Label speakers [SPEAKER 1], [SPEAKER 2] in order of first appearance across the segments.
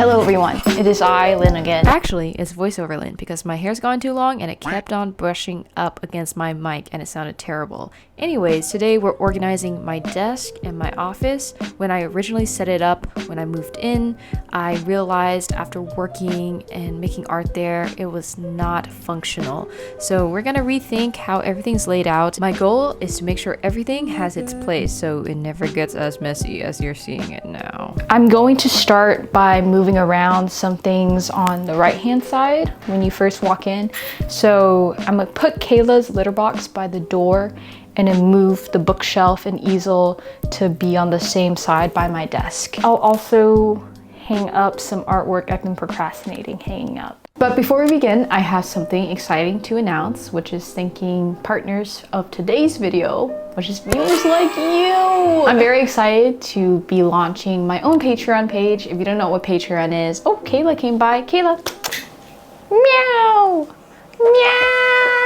[SPEAKER 1] Hello everyone, it is I, Lynn again.
[SPEAKER 2] Actually, it's voiceover Lynn because my hair's gone too long and it kept on brushing up against my mic and it sounded terrible. Anyways, today we're organizing my desk and my office. When I originally set it up, when I moved in, I realized after working and making art there, it was not functional. So we're gonna rethink how everything's laid out. My goal is to make sure everything has its place so it never gets as messy as you're seeing it now.
[SPEAKER 1] I'm going to start by moving around some things on the right hand side when you first walk in. So I'm gonna put Kayla's litter box by the door and then move the bookshelf and easel to be on the same side by my desk. I'll also hang up some artwork I've been procrastinating hanging up. But before we begin, I have something exciting to announce, which is thanking partners of today's video, which is viewers like you. I'm very excited to be launching my own Patreon page. If you don't know what Patreon is, oh, Kayla came by. Kayla, meow, meow.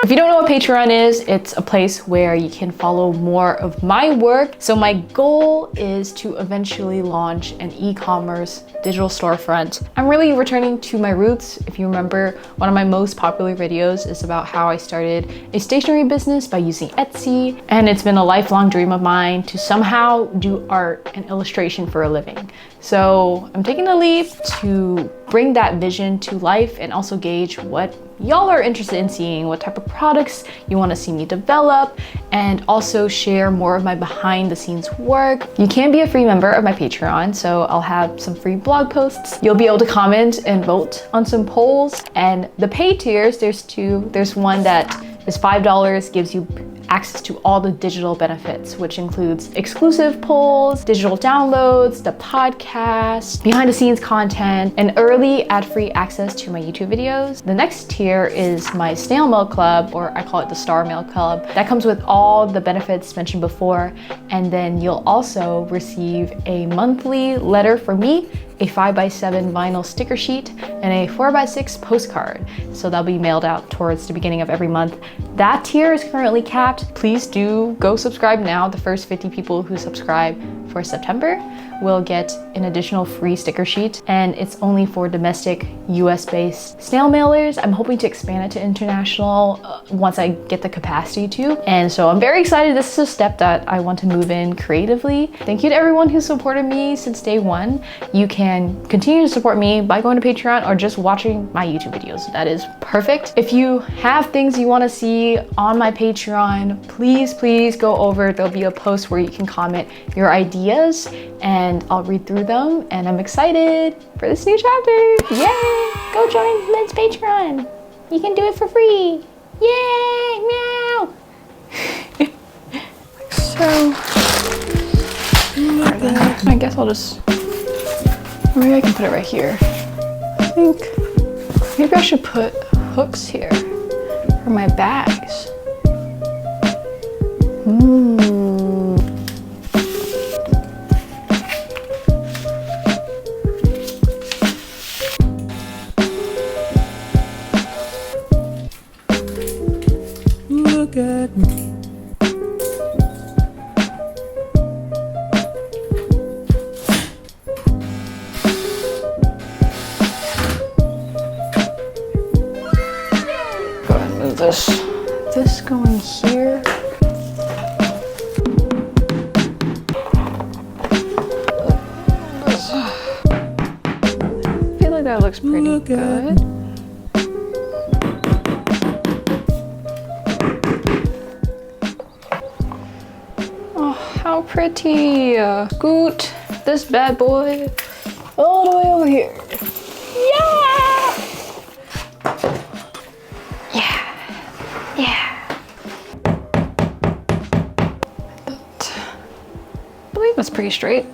[SPEAKER 1] If you don't know what Patreon is, it's a place where you can follow more of my work. So my goal is to eventually launch an e-commerce digital storefront. I'm really returning to my roots. If you remember, one of my most popular videos is about how I started a stationery business by using Etsy. And it's been a lifelong dream of mine to somehow do art and illustration for a living. So I'm taking the leap to bring that vision to life and also gauge what y'all are interested in seeing, what type of products you want to see me develop, and also share more of my behind the scenes work. You can be a free member of my Patreon, so I'll have some free blog posts. You'll be able to comment and vote on some polls. And the paid tiers, there's two. There's one that is $5, gives you access to all the digital benefits, which includes exclusive polls, digital downloads, the podcast, behind the scenes content, and early ad-free access to my YouTube videos. The next tier is my snail mail club, or I call it the star mail club. That comes with all the benefits mentioned before. And then you'll also receive a monthly letter from me, a 5x7 vinyl sticker sheet, and a 4x6 postcard. So that'll be mailed out towards the beginning of every month. That tier is currently capped. Please do go subscribe now. The first 50 people who subscribe for September will get an additional free sticker sheet, and it's only for domestic US-based snail mailers. I'm hoping to expand it to international once I get the capacity to. And so I'm very excited. This is a step that I want to move in creatively. Thank you to everyone who supported me since day one. You can continue to support me by going to Patreon or just watching my YouTube videos. That is perfect. If you have things you want to see on my Patreon, please go over. There'll be a post where you can comment your ideas and I'll read through them, and I'm excited for this new chapter. Yay! Go join Lynn's Patreon. You can do it for free. Yay! Meow! So, I guess I'll just, maybe I can put it right here. I think maybe I should put hooks here for my bags.
[SPEAKER 3] Look at me.
[SPEAKER 1] Go ahead and move this going here. I feel like that looks pretty good. How pretty. Scoot this bad boy all the way over here. Yeah! Yeah. I believe it's pretty straight.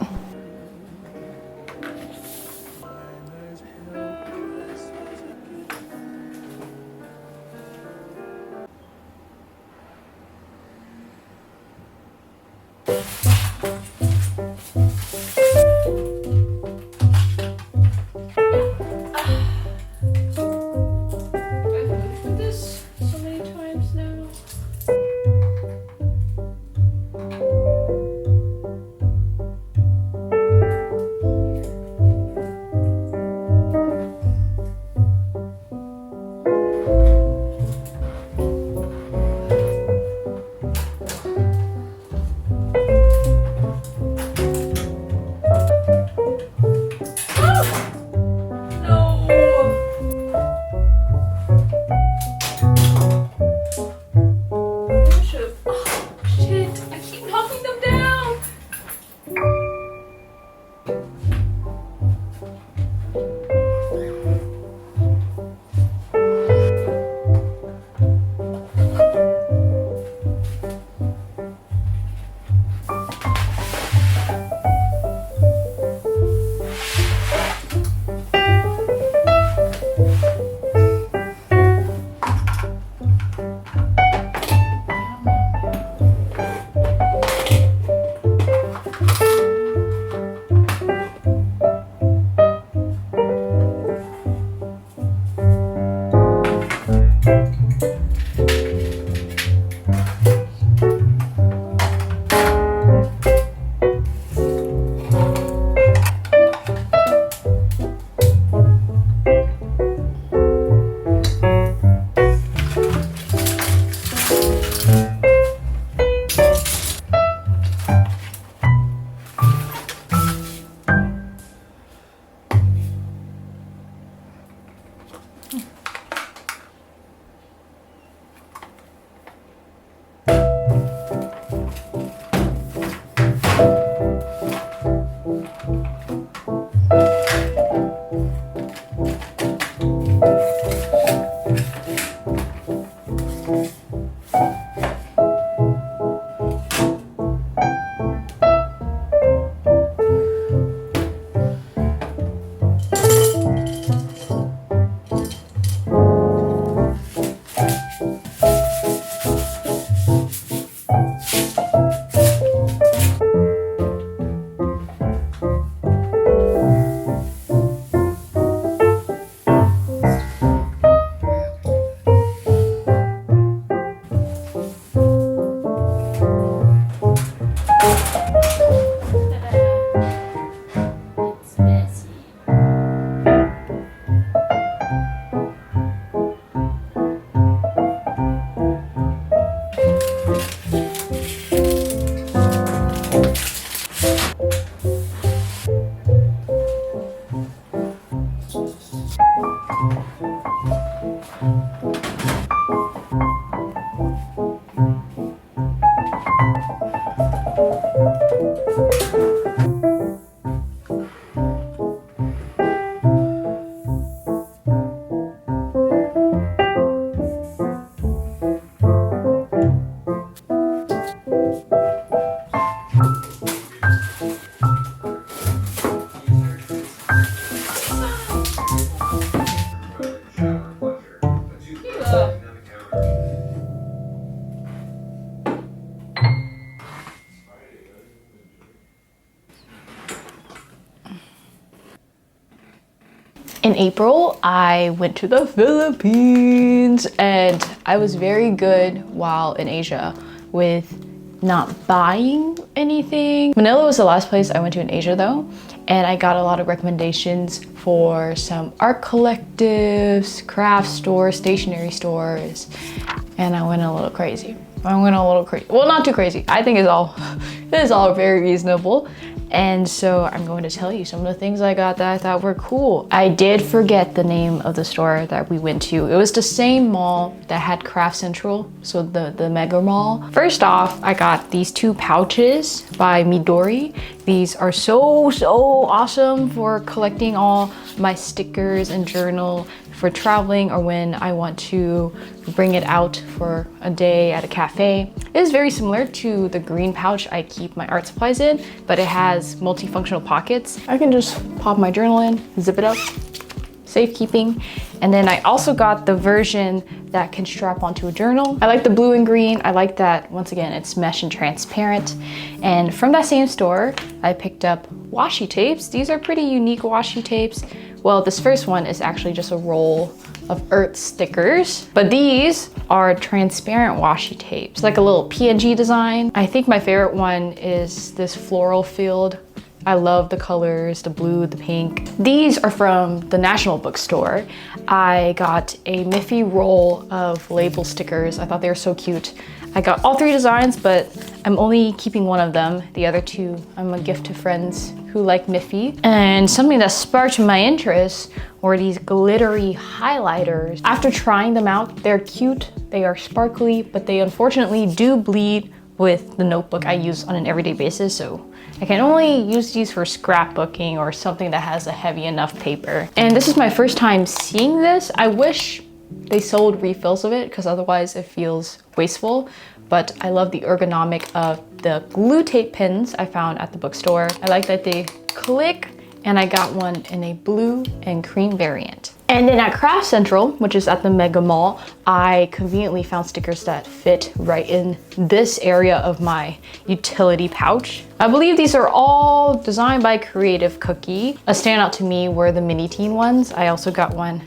[SPEAKER 1] In April, I went to the Philippines and I was very good while in Asia with not buying anything. Manila was the last place I went to in Asia though, and I got a lot of recommendations for some art collectives, craft stores, stationery stores, and I went a little crazy. Well, not too crazy. I think it is all very reasonable. And so I'm going to tell you some of the things I got that I thought were cool. I did forget the name of the store that we went to. It was the same mall that had Craft Central, so the mega mall. First off, I got these two pouches by Midori. These are so awesome for collecting all my stickers and journal for traveling or when I want to bring it out for a day at a cafe. It is very similar to the green pouch I keep my art supplies in, but it has multifunctional pockets. I can just pop my journal in, zip it up, safekeeping. And then I also got the version that can strap onto a journal. I like the blue and green. I like that, once again, it's mesh and transparent. And from that same store, I picked up washi tapes. These are pretty unique washi tapes. Well, this first one is actually just a roll of Earth stickers, but these are transparent washi tapes, like a little PNG design. I think my favorite one is this floral field. I love the colors, the blue, the pink. These are from the National Bookstore. I got a Miffy roll of label stickers. I thought they were so cute. I got all three designs, but I'm only keeping one of them. The other two, I'm a gift to friends who like Miffy. And something that sparked my interest were these glittery highlighters. After trying them out, they're cute, they are sparkly, but they unfortunately do bleed with the notebook I use on an everyday basis, so I can only use these for scrapbooking or something that has a heavy enough paper. And this is my first time seeing this. I wish they sold refills of it because otherwise it feels wasteful, but I love the ergonomic of the glue tape pins I found at the bookstore. I like that they click, and I got one in a blue and cream variant. And then at Craft Central, which is at the Mega Mall, I conveniently found stickers that fit right in this area of my utility pouch. I believe these are all designed by Creative Cookie. A standout to me were the mini teen ones. I also got one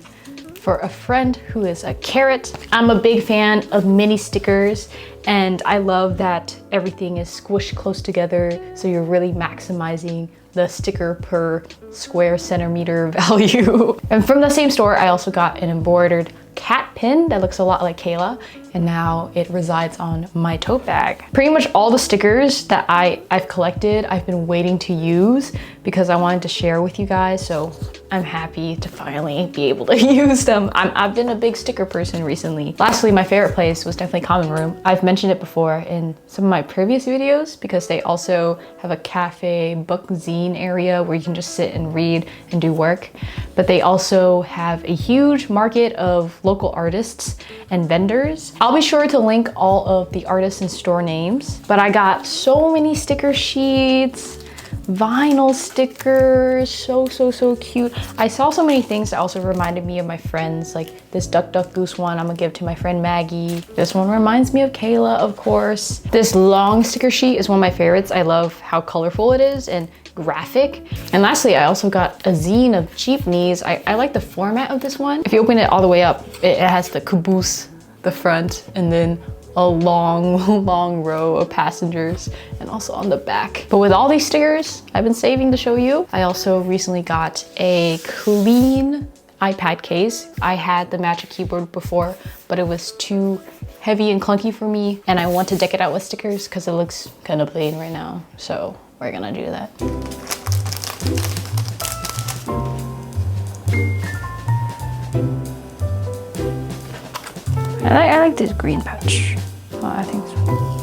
[SPEAKER 1] for a friend who is a carrot. I'm a big fan of mini stickers, and I love that everything is squished close together, so you're really maximizing the sticker per square centimeter value. And from the same store, I also got an embroidered cat pin that looks a lot like Kayla, and now it resides on my tote bag. Pretty much all the stickers that I've collected, I've been waiting to use because I wanted to share with you guys, so I'm happy to finally be able to use them. I've been a big sticker person recently. Lastly, my favorite place was definitely Common Room. I've mentioned it before in some of my previous videos because they also have a cafe book zine area where you can just sit and read and do work. But they also have a huge market of local artists and vendors. I'll be sure to link all of the artists and store names, but I got so many sticker sheets, vinyl stickers, so cute. I saw so many things that also reminded me of my friends, like this Duck Duck Goose one I'm gonna give to my friend Maggie. This one reminds me of Kayla, of course. This long sticker sheet is one of my favorites. I love how colorful it is and graphic. And lastly, I also got a zine of jeepneys. I like the format of this one. If you open it all the way up, it has the caboose, the front, and then a long row of passengers, and also on the back. But with all these stickers I've been saving to show you, I also recently got a clean iPad case. I had the Magic Keyboard before, but it was too heavy and clunky for me, and I want to deck it out with stickers because it looks kind of plain right now. So we're gonna do that. I like this green pouch. I think so.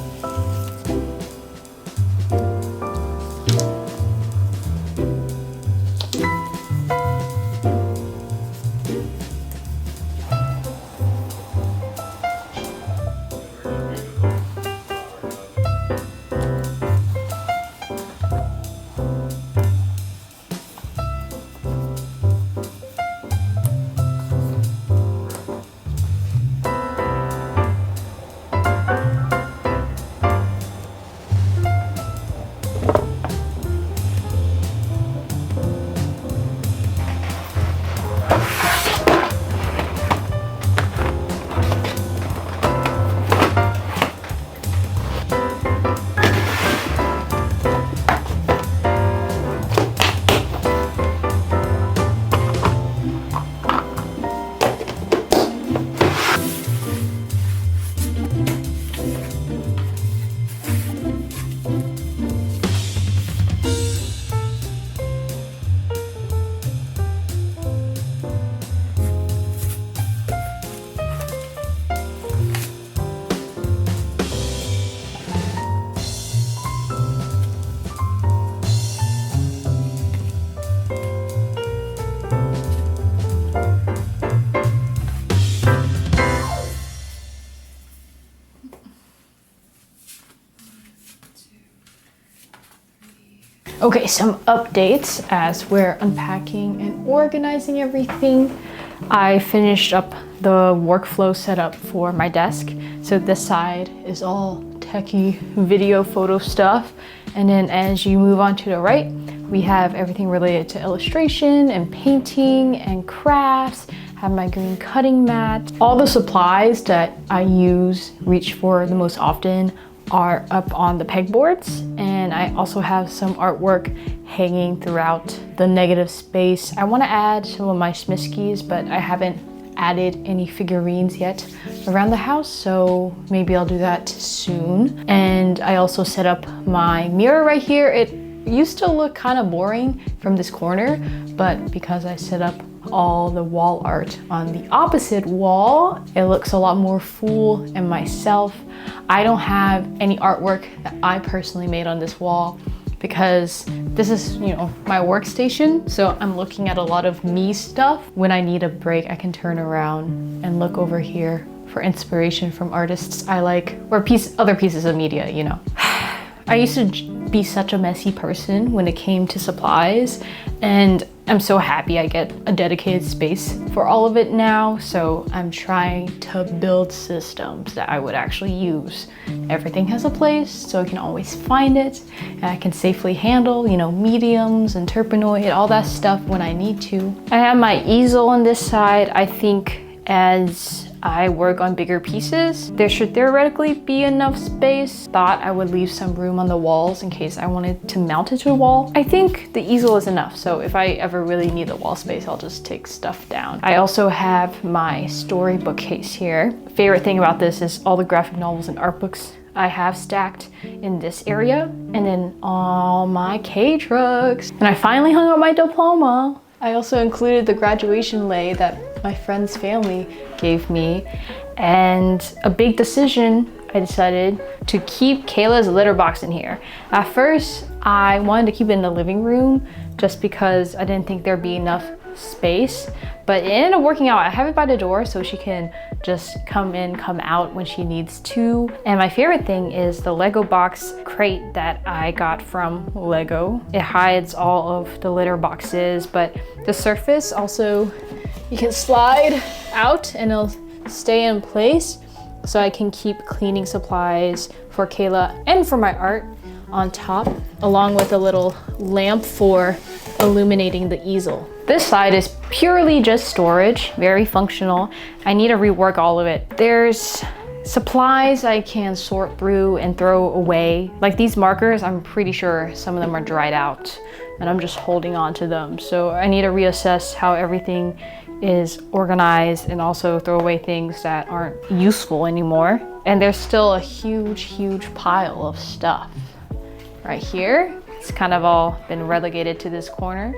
[SPEAKER 1] Okay, some updates as we're unpacking and organizing everything. I finished up the workflow setup for my desk. So this side is all techie video photo stuff. And then as you move on to the right, we have everything related to illustration and painting and crafts. Have my green cutting mat. All the supplies that I reach for the most often are up on the pegboards, and I also have some artwork hanging throughout the negative space. I want to add some of my Smiskies, but I haven't added any figurines yet around the house, so maybe I'll do that soon. And I also set up my mirror right here. It used to look kind of boring from this corner, but because I set up all the wall art on the opposite wall, it looks a lot more full and myself. I don't have any artwork that I personally made on this wall because this is, my workstation. So I'm looking at a lot of me stuff. When I need a break, I can turn around and look over here for inspiration from artists I like, or other pieces of media, I used to be such a messy person when it came to supplies, and I'm so happy I get a dedicated space for all of it now. So I'm trying to build systems that I would actually use. Everything has a place, so I can always find it, and I can safely handle, mediums and terpenoid, all that stuff when I need to. I have my easel on this side. I think as I work on bigger pieces, there should theoretically be enough space. Thought I would leave some room on the walls in case I wanted to mount it to a wall. I think the easel is enough, so if I ever really need the wall space, I'll just take stuff down. I also have my storybook case here. Favorite thing about this is all the graphic novels and art books I have stacked in this area, and then all my K-drugs. And I finally hung up my diploma. I also included the graduation lei that my friend's family gave me, and a big decision, I decided to keep Kayla's litter box in here. At first, I wanted to keep it in the living room just because I didn't think there'd be enough space, but it ended up working out. I have it by the door so she can just come in, come out when she needs to. And my favorite thing is the Lego box crate that I got from Lego. It hides all of the litter boxes, but the surface also, you can slide out and it'll stay in place so I can keep cleaning supplies for Kayla and for my art on top, along with a little lamp for illuminating the easel. This side is purely just storage, very functional. I need to rework all of it. There's supplies I can sort through and throw away. Like these markers, I'm pretty sure some of them are dried out and I'm just holding on to them. So I need to reassess how everything is organized and also throw away things that aren't useful anymore. And there's still a huge pile of stuff right here. It's kind of all been relegated to this corner.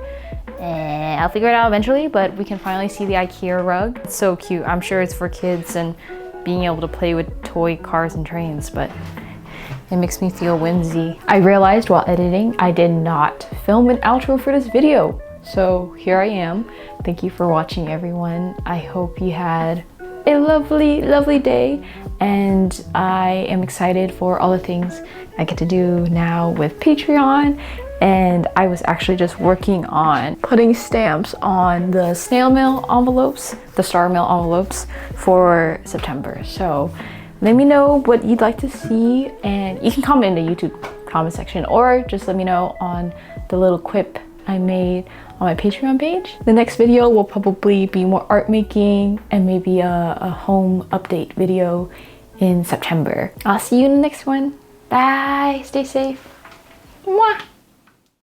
[SPEAKER 1] And I'll figure it out eventually, but we can finally see the IKEA rug. It's so cute. I'm sure it's for kids and being able to play with toy cars and trains, but it makes me feel whimsy. I realized while editing, I did not film an outro for this video. So here I am. Thank you for watching, everyone. I hope you had a lovely day, and I am excited for all the things I get to do now with Patreon. And I was actually just working on putting stamps on the snail mail envelopes, the star mail envelopes for September. So let me know what you'd like to see, and you can comment in the YouTube comment section, or just let me know on the little quip I made on my Patreon page. The next video will probably be more art making and maybe a home update video in September. I'll see you in the next one. Bye, stay safe. Mwah.